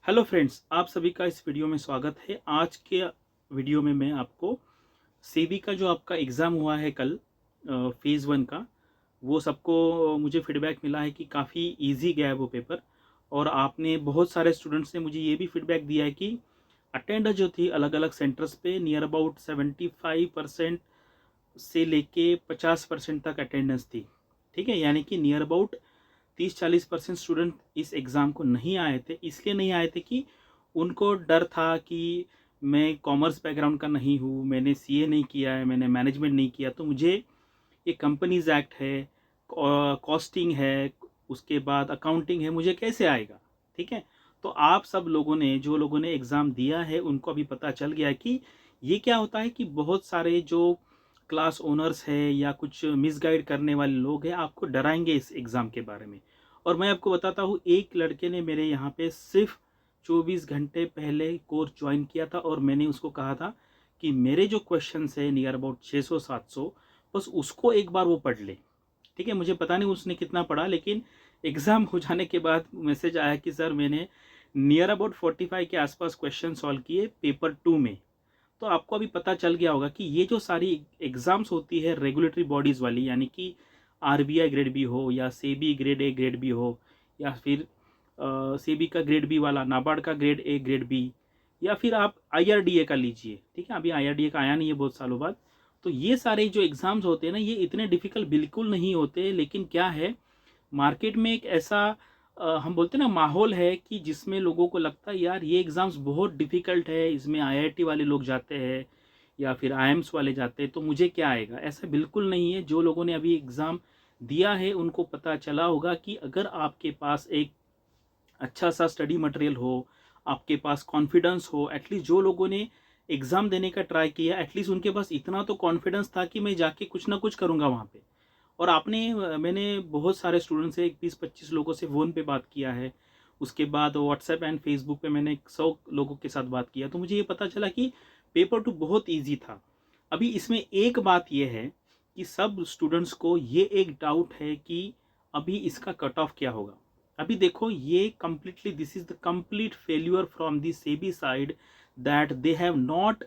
Hello friends, आप सभी का इस वीडियो में स्वागत है। आज के वीडियो में मैं आपको सेबी का जो आपका एग्ज़ाम हुआ है कल फेज़ 1 का, वो सबको मुझे फीडबैक मिला है कि काफ़ी इजी गया है वो पेपर। और आपने बहुत सारे स्टूडेंट्स ने मुझे ये भी फीडबैक दिया है कि अटेंडेंस जो थी अलग अलग सेंटर्स पे नियर अबाउट 75% से लेके 50% तक अटेंडेंस थी। ठीक है, यानी कि नियर अबाउट 30-40% स्टूडेंट इस एग्ज़ाम को नहीं आए थे। इसलिए नहीं आए थे कि उनको डर था कि मैं कॉमर्स बैकग्राउंड का नहीं हूँ, मैंने सीए नहीं किया है, मैंने मैनेजमेंट नहीं किया, तो मुझे ये कंपनीज एक्ट है, कॉस्टिंग है, उसके बाद अकाउंटिंग है, मुझे कैसे आएगा। ठीक है, तो आप सब लोगों ने, जो लोगों ने एग्ज़ाम दिया है, उनको अभी पता चल गया कि ये क्या होता है कि बहुत सारे जो क्लास ओनर्स है या कुछ मिसगाइड करने वाले लोग हैं, आपको डराएंगे इस एग्ज़ाम के बारे में। और मैं आपको बताता हूँ, एक लड़के ने मेरे यहाँ पे सिर्फ 24 घंटे पहले कोर्स ज्वाइन किया था और मैंने उसको कहा था कि मेरे जो क्वेश्चंस है नियर अबाउट 600-700, बस उसको एक बार वो पढ़ ले। ठीक है, मुझे पता नहीं उसने कितना पढ़ा, लेकिन एग्ज़ाम हो जाने के बाद मैसेज आया कि सर मैंने नियर अबाउट 45 के आसपास क्वेश्चन सॉल्व किए पेपर 2 में। तो आपको अभी पता चल गया होगा कि ये जो सारी एग्ज़ाम्स होती है रेगुलेटरी बॉडीज़ वाली, यानी कि आरबीआई ग्रेड बी हो या SEBI grade A grade B हो, या फिर सेबी का ग्रेड बी वाला, नाबार्ड का ग्रेड ए ग्रेड बी, या फिर आप आईआरडीए का लीजिए। ठीक है, अभी आईआरडीए का आया नहीं है बहुत सालों बाद। तो ये सारे जो एग्ज़ाम्स होते हैं ना, ये इतने डिफ़िकल्ट बिल्कुल नहीं होते, लेकिन क्या है, मार्केट में एक ऐसा हम बोलते हैं ना माहौल है कि जिसमें लोगों को लगता है यार ये एग्ज़ाम्स बहुत डिफ़िकल्ट है, इसमें आईआईटी वाले लोग जाते हैं या फिर आईएम्स वाले जाते हैं, तो मुझे क्या आएगा। ऐसा बिल्कुल नहीं है। जो लोगों ने अभी एग्ज़ाम दिया है उनको पता चला होगा कि अगर आपके पास एक अच्छा सा स्टडी मटेरियल हो, आपके पास कॉन्फिडेंस हो, एटलीस्ट जो लोगों ने एग्ज़ाम देने का ट्राई किया, एटलीस्ट उनके पास इतना तो कॉन्फिडेंस था कि मैं जाके कुछ ना कुछ करूँगा वहाँ पे। और मैंने बहुत सारे स्टूडेंट से 20-25 लोगों से फ़ोन पे बात किया है। उसके बाद व्हाट्सएप एंड फेसबुक पे मैंने 100 लोगों के साथ बात किया, तो मुझे ये पता चला कि पेपर 2 बहुत ईज़ी था। अभी इसमें एक बात ये है कि सब स्टूडेंट्स को ये एक डाउट है कि अभी इसका कट ऑफ क्या होगा। अभी देखो, ये completely this is the complete failure from the SEBI side, that they have not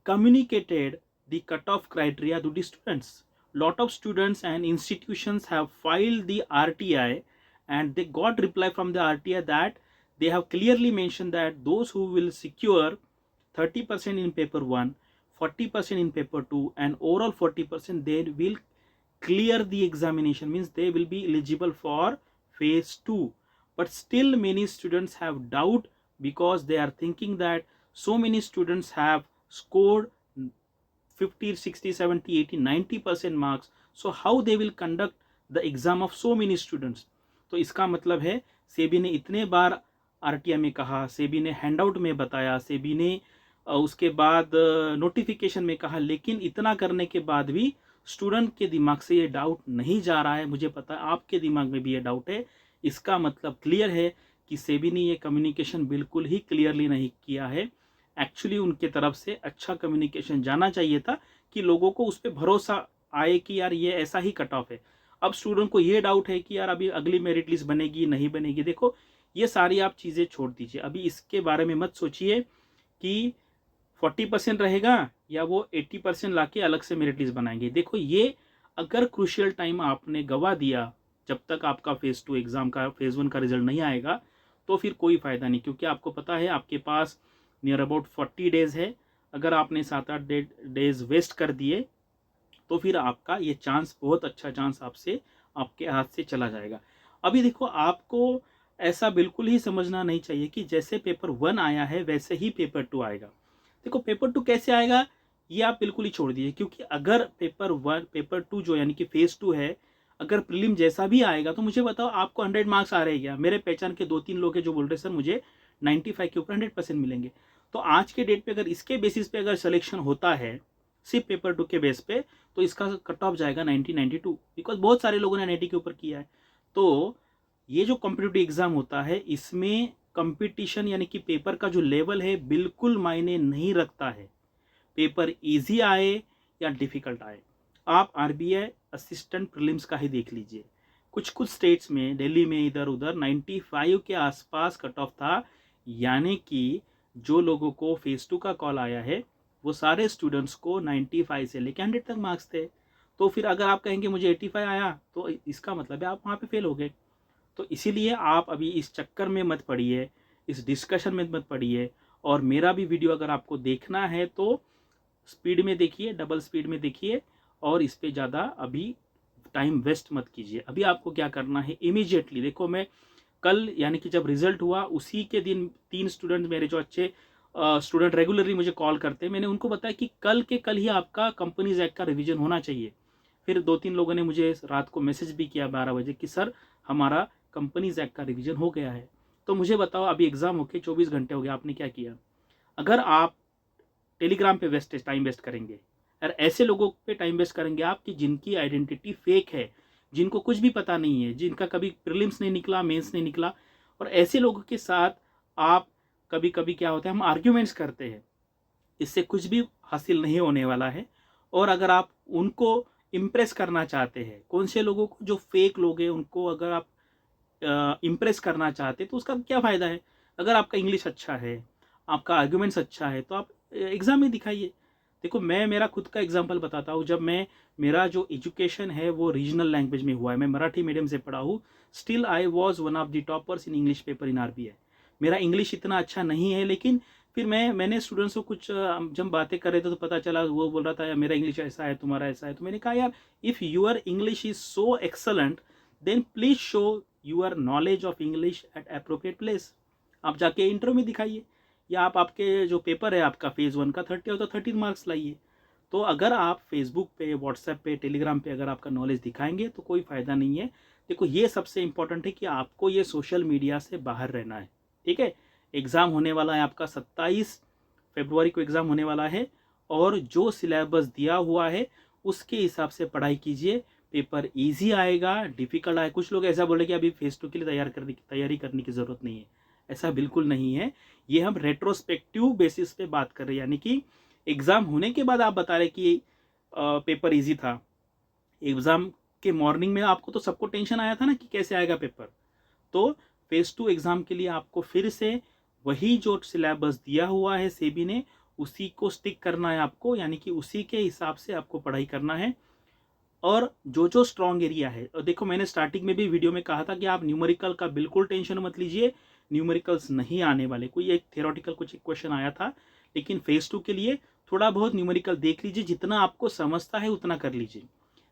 communicated the cutoff criteria to the students. Lot of students and institutions have filed the RTI, and they got reply from the RTI that they have clearly mentioned that those who will secure 30% in paper 1, 40% in paper 2, and overall 40%, they will clear the examination, means they will be eligible for phase 2. But still many students have doubt, because they are thinking that so many students have scored 50, 60, 70, 80, 90% marks, so how they will conduct the exam of so many students. तो इसका मतलब है, सेबी ने इतने बार RTI में कहा, सेबी ने handout में बताया, सेबी ने उसके बाद नोटिफिकेशन में कहा, लेकिन इतना करने के बाद भी स्टूडेंट के दिमाग से ये डाउट नहीं जा रहा है। मुझे पता है आपके दिमाग में भी ये डाउट है। इसका मतलब क्लियर है कि सेबी ने ये कम्युनिकेशन बिल्कुल ही क्लियरली नहीं किया है। एक्चुअली उनके तरफ से अच्छा कम्युनिकेशन जाना चाहिए था कि लोगों को उस पर भरोसा आए कि यार ये ऐसा ही कट ऑफ है। अब स्टूडेंट को ये डाउट है कि यार अभी अगली मेरिट लिस्ट बनेगी नहीं बनेगी। देखो, ये सारी आप चीज़ें छोड़ दीजिए, अभी इसके बारे में मत सोचिए कि 40% रहेगा या वो 80% ला के अलग से मेरिट लिस्ट बनाएंगे। देखो, ये अगर क्रूशियल टाइम आपने गवा दिया, जब तक आपका फेज़ 2 एग्ज़ाम का फेज़ 1 का रिजल्ट नहीं आएगा, तो फिर कोई फ़ायदा नहीं, क्योंकि आपको पता है आपके पास नियर अबाउट 40 डेज़ है। अगर आपने 7-8 डेज़ वेस्ट कर दिए, तो फिर आपका ये चांस, बहुत अच्छा चांस आपसे, आपके हाथ से चला जाएगा। अभी देखो, आपको ऐसा बिल्कुल ही समझना नहीं चाहिए कि जैसे पेपर 1 आया है वैसे ही पेपर 2 आएगा। देखो, पेपर 2 कैसे आएगा ये आप बिल्कुल ही छोड़ दीजिए, क्योंकि अगर पेपर 2 जो यानी कि फेज़ 2 है, अगर प्रीलिम जैसा भी आएगा, तो मुझे बताओ आपको 100 मार्क्स आ रहे हैं क्या? मेरे पहचान के 2-3 लोग हैं जो बोल रहे सर मुझे 95 के ऊपर 100% मिलेंगे। तो आज के डेट पे अगर इसके बेसिस पे अगर सिलेक्शन होता है सिर्फ पेपर 2 के बेस पे, तो इसका कट ऑफ जाएगा 90-92, बिकॉज बहुत सारे लोगों ने 90 के ऊपर किया है। तो ये जो कॉम्पिटिटिव एग्जाम होता है, इसमें कंपटीशन यानी कि पेपर का जो लेवल है बिल्कुल मायने नहीं रखता है, पेपर इजी आए या डिफिकल्ट आए। आप आरबीआई असिस्टेंट प्रीलिम्स का ही देख लीजिए, कुछ कुछ स्टेट्स में, दिल्ली में इधर उधर 95 के आसपास कट ऑफ था, यानी कि जो लोगों को फेज़ 2 का कॉल आया है वो सारे स्टूडेंट्स को 95 से लेकर 100 तक मार्क्स थे। तो फिर अगर आप कहेंगे मुझे 85 आया तो इसका मतलब है आप वहाँ पे फेल हो गए। तो इसीलिए आप अभी इस चक्कर में मत पड़िए, इस डिस्कशन में मत पड़िए। और मेरा भी वीडियो अगर आपको देखना है तो स्पीड में देखिए, डबल स्पीड में देखिए, और इस पे ज़्यादा अभी टाइम वेस्ट मत कीजिए। अभी आपको क्या करना है, इमीडिएटली देखो, मैं कल यानी कि जब रिजल्ट हुआ उसी के दिन 3 स्टूडेंट मेरे जो अच्छे स्टूडेंट रेगुलरली मुझे कॉल करते हैं, मैंने उनको बताया कि कल के कल ही आपका कंपनीज एक्ट का रिवीजन होना चाहिए। फिर 2-3 लोगों ने मुझे रात को मैसेज भी किया 12 बजे कि सर हमारा कंपनीज एक्ट का रिवीजन हो गया है। तो मुझे बताओ, अभी एग्ज़ाम होके 24 घंटे हो गए, आपने क्या किया? अगर आप टेलीग्राम पे टाइम वेस्ट करेंगे और ऐसे लोगों पे टाइम वेस्ट करेंगे आप कि जिनकी आइडेंटिटी फेक है, जिनको कुछ भी पता नहीं है, जिनका कभी प्रीलिम्स नहीं निकला, मेंस नहीं निकला, और ऐसे लोगों के साथ आप कभी कभी क्या होता है, हम आर्ग्यूमेंट्स करते हैं, इससे कुछ भी हासिल नहीं होने वाला है। और अगर आप उनको इम्प्रेस करना चाहते हैं, कौन से लोगों को, जो फेक लोग हैं, उनको अगर आप इम्प्रेस करना चाहते हैं तो उसका क्या फ़ायदा है? अगर आपका इंग्लिश अच्छा है, आपका आर्ग्यूमेंट्स अच्छा है, तो आप एग्ज़ाम में दिखाइए। देखो, मैं मेरा खुद का एग्जांपल बताता हूँ। जब मैं, मेरा जो एजुकेशन है वो रीजनल लैंग्वेज में हुआ है, मैं मराठी मीडियम से पढ़ा हूँ, still I was one of the toppers in English paper in RBI. मेरा इंग्लिश इतना अच्छा नहीं है, लेकिन फिर मैंने स्टूडेंट्स को कुछ जब बातें कर रहे थे तो पता चला, वो बोल रहा था यार मेरा इंग्लिश ऐसा है, तुम्हारा ऐसा है। तो मैंने कहा यार, if your English is so excellent then please show your knowledge of English at appropriate place. आप जाके इंटरव्यू में दिखाइए, या आप, आपके जो पेपर है आपका फेज़ 1 का 30 हो तो 30 मार्क्स लाइए। तो अगर आप फेसबुक पे, व्हाट्सएप पे, टेलीग्राम पे अगर आपका नॉलेज दिखाएंगे तो कोई फ़ायदा नहीं है। देखो, ये सबसे इंपॉर्टेंट है कि आपको ये सोशल मीडिया से बाहर रहना है। ठीक है, एग्ज़ाम होने वाला है आपका 27 फरवरी को एग्ज़ाम होने वाला है, और जो सिलेबस दिया हुआ है उसके हिसाब से पढ़ाई कीजिए। पेपर इजी आएगा, डिफ़िकल्ट आए, कुछ लोग ऐसा बोले कि अभी फेज़ 2 के लिए तैयारी करने की ज़रूरत नहीं है। ऐसा बिल्कुल नहीं है। ये हम रेट्रोस्पेक्टिव बेसिस पे बात कर रहे हैं, यानी कि एग्ज़ाम होने के बाद आप बता रहे कि पेपर इजी था। एग्ज़ाम के मॉर्निंग में आपको तो सबको टेंशन आया था ना कि कैसे आएगा पेपर। तो फेज़ 2 एग्ज़ाम के लिए आपको फिर से वही जो सिलेबस दिया हुआ है सेबी ने, उसी को स्टिक करना है आपको, यानी कि उसी के हिसाब से आपको पढ़ाई करना है। और जो जो स्ट्रॉन्ग एरिया है, और देखो, मैंने स्टार्टिंग में भी वीडियो में कहा था कि आप न्यूमेरिकल का बिल्कुल टेंशन मत लीजिए, न्यूमेरिकल्स नहीं आने वाले। कोई एक थियोरेटिकल कुछ एक क्वेश्चन आया था, लेकिन फेज़ 2 के लिए थोड़ा बहुत न्यूमेरिकल देख लीजिए, जितना आपको समझता है उतना कर लीजिए।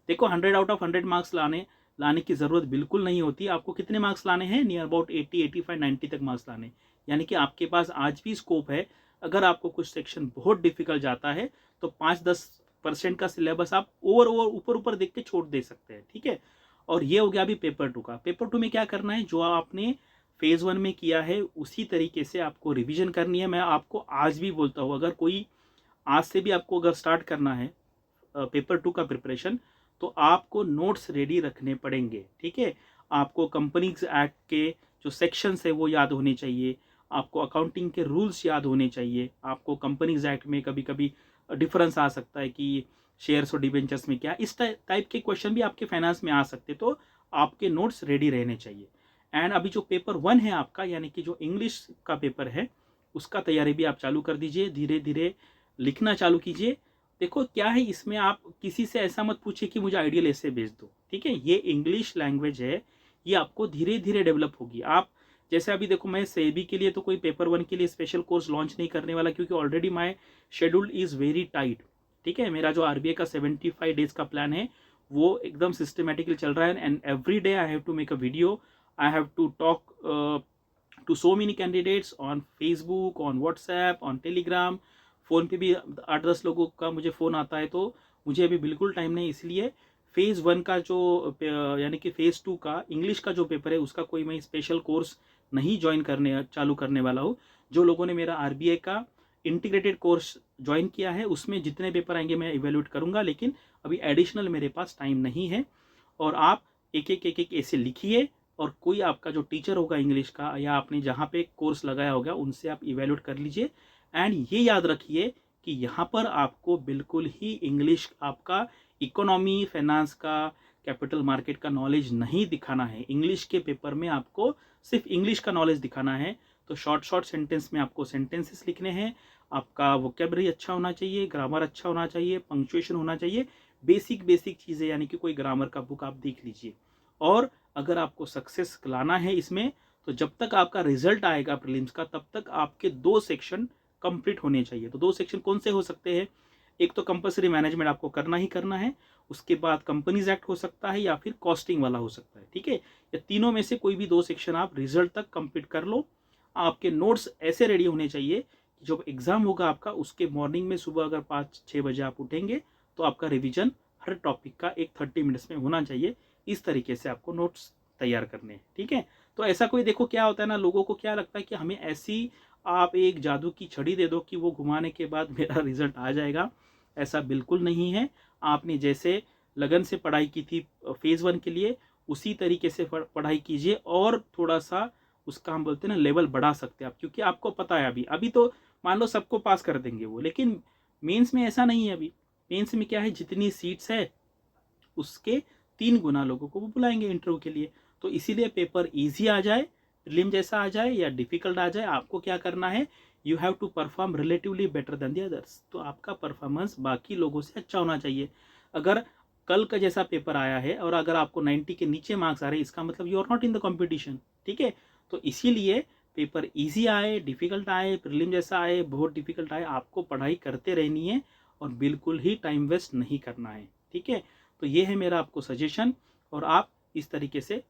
देखो, 100 आउट ऑफ 100 मार्क्स लाने की ज़रूरत बिल्कुल नहीं होती। आपको कितने मार्क्स लाने हैं? नियर अबाउट 80, 85, 90 तक मार्क्स लाने, यानी कि आपके पास आज भी स्कोप है। अगर आपको कुछ सेक्शन बहुत डिफिकल्ट जाता है तो 5-10% का सिलेबस आप ऊपर ऊपर देख के छोड़ दे सकते हैं। ठीक है, और ये हो गया अभी पेपर 2 का। पेपर 2 में क्या करना है, जो आपने फेज़ 1 में किया है उसी तरीके से आपको रिवीजन करनी है। मैं आपको आज भी बोलता हूँ, अगर कोई आज से भी आपको अगर स्टार्ट करना है पेपर 2 का प्रिपरेशन, तो आपको नोट्स रेडी रखने पड़ेंगे। ठीक है, आपको कंपनीज एक्ट के जो सेक्शंस है वो याद होने चाहिए, आपको अकाउंटिंग के रूल्स याद होने चाहिए, आपको कंपनीज एक्ट में कभी कभी डिफरेंस आ सकता है कि शेयर्स और डिबेंचर्स में क्या, इस टाइप के क्वेश्चन भी आपके फाइनेंस में आ सकते, तो आपके नोट्स रेडी रहने चाहिए। एंड अभी जो पेपर 1 है आपका, यानी कि जो इंग्लिश का पेपर है, उसका तैयारी भी आप चालू कर दीजिए, धीरे धीरे लिखना चालू कीजिए। देखो क्या है, इसमें आप किसी से ऐसा मत पूछिए कि मुझे आइडियल ऐसे भेज दो। ठीक है, ये इंग्लिश लैंग्वेज है, ये आपको धीरे धीरे डेवलप होगी। आप जैसे अभी देखो, मैं सेबी के लिए तो कोई पेपर 1 के लिए स्पेशल कोर्स लॉन्च नहीं करने वाला, क्योंकि already my schedule is very tight. ठीक है, मेरा जो आरबीआई का 75 डेज का प्लान है वो एकदम सिस्टमेटिकली चल रहा है, and every day I have to make a video, I have to talk to so many candidates on Facebook, on WhatsApp, on Telegram. Phone पे भी 8-10 लोगों का मुझे फ़ोन आता है, तो मुझे अभी बिल्कुल टाइम नहीं। इसलिए फेज़ 1 का जो यानी कि फेज़ 2 का इंग्लिश का जो पेपर है उसका कोई मैं स्पेशल कोर्स नहीं चालू करने वाला हूँ। जो लोगों ने मेरा आरबीआई का इंटीग्रेटेड कोर्स ज्वाइन किया है उसमें जितने पेपर आएंगे मैं इवेल्यूएट करूँगा, लेकिन अभी एडिशनल मेरे पास टाइम नहीं है। और आप एक एक ऐसे लिखिए, और कोई आपका जो टीचर होगा इंग्लिश का, या आपने जहाँ पे कोर्स लगाया होगा, उनसे आप इवेल्यूएट कर लीजिए। एंड ये याद रखिए कि यहाँ पर आपको बिल्कुल ही इंग्लिश, आपका इकोनॉमी, फाइनेंस का, कैपिटल मार्केट का नॉलेज नहीं दिखाना है। इंग्लिश के पेपर में आपको सिर्फ इंग्लिश का नॉलेज दिखाना है। तो शॉर्ट शॉर्ट सेंटेंस में आपको सेंटेंसेस लिखने हैं, आपका वोकेबलरी अच्छा होना चाहिए, ग्रामर अच्छा होना चाहिए, पंक्चुएशन होना चाहिए, बेसिक बेसिक चीज़ें, यानी कि कोई ग्रामर का बुक आप देख लीजिए। और अगर आपको सक्सेस लाना है इसमें, तो जब तक आपका रिजल्ट आएगा प्रीलिम्स का, तब तक आपके 2 सेक्शन कंप्लीट होने चाहिए। तो 2 सेक्शन कौन से हो सकते हैं? एक तो कंपल्सरी मैनेजमेंट आपको करना ही करना है, उसके बाद कंपनीज एक्ट हो सकता है, या फिर कॉस्टिंग वाला हो सकता है, ठीक है। या तीनों में से कोई भी 2 सेक्शन आप रिजल्ट तक कंप्लीट कर लो। आपके नोट्स ऐसे रेडी होने चाहिए कि जब एग्जाम होगा आपका, उसके मॉर्निंग में सुबह अगर 5-6 बजे आप उठेंगे तो आपका रिवीजन हर टॉपिक का एक 30 मिनट्स में होना चाहिए। इस तरीके से आपको नोट्स तैयार करने हैं, ठीक है। तो ऐसा कोई, देखो क्या होता है ना, लोगों को क्या लगता है कि हमें ऐसी आप एक जादू की छड़ी दे दो कि वो घुमाने के बाद मेरा रिजल्ट आ जाएगा। ऐसा बिल्कुल नहीं है। आपने जैसे लगन से पढ़ाई की थी फेज़ 1 के लिए, उसी तरीके से पढ़ाई कीजिए, और थोड़ा सा उसका हम बोलते हैं ना लेवल बढ़ा सकते हैं आप, क्योंकि आपको पता है अभी अभी तो मान लो सबको पास कर देंगे वो, लेकिन मेंस में ऐसा नहीं है। अभी मेंस में क्या है, जितनी सीट्स है उसके 3 गुना लोगों को वो बुलाएंगे इंटरव्यू के लिए। तो इसीलिए पेपर ईजी आ जाए, प्रीलिम जैसा आ जाए या डिफिकल्ट आ जाए, आपको क्या करना है, you have to perform relatively better than the others. तो आपका परफॉर्मेंस बाकी लोगों से अच्छा होना चाहिए। अगर कल का जैसा पेपर आया है और अगर आपको 90 के नीचे मार्क्स आ रहे हैं, इसका मतलब you are not in the competition, ठीक है। तो इसीलिए पेपर ईजी आए, डिफिकल्ट आए, प्रीलिम जैसा आए, बहुत डिफिकल्ट आए, आपको पढ़ाई करते रहनी है और बिल्कुल ही टाइम वेस्ट नहीं करना है, ठीक है। तो ये है मेरा आपको सजेशन, और आप इस तरीके से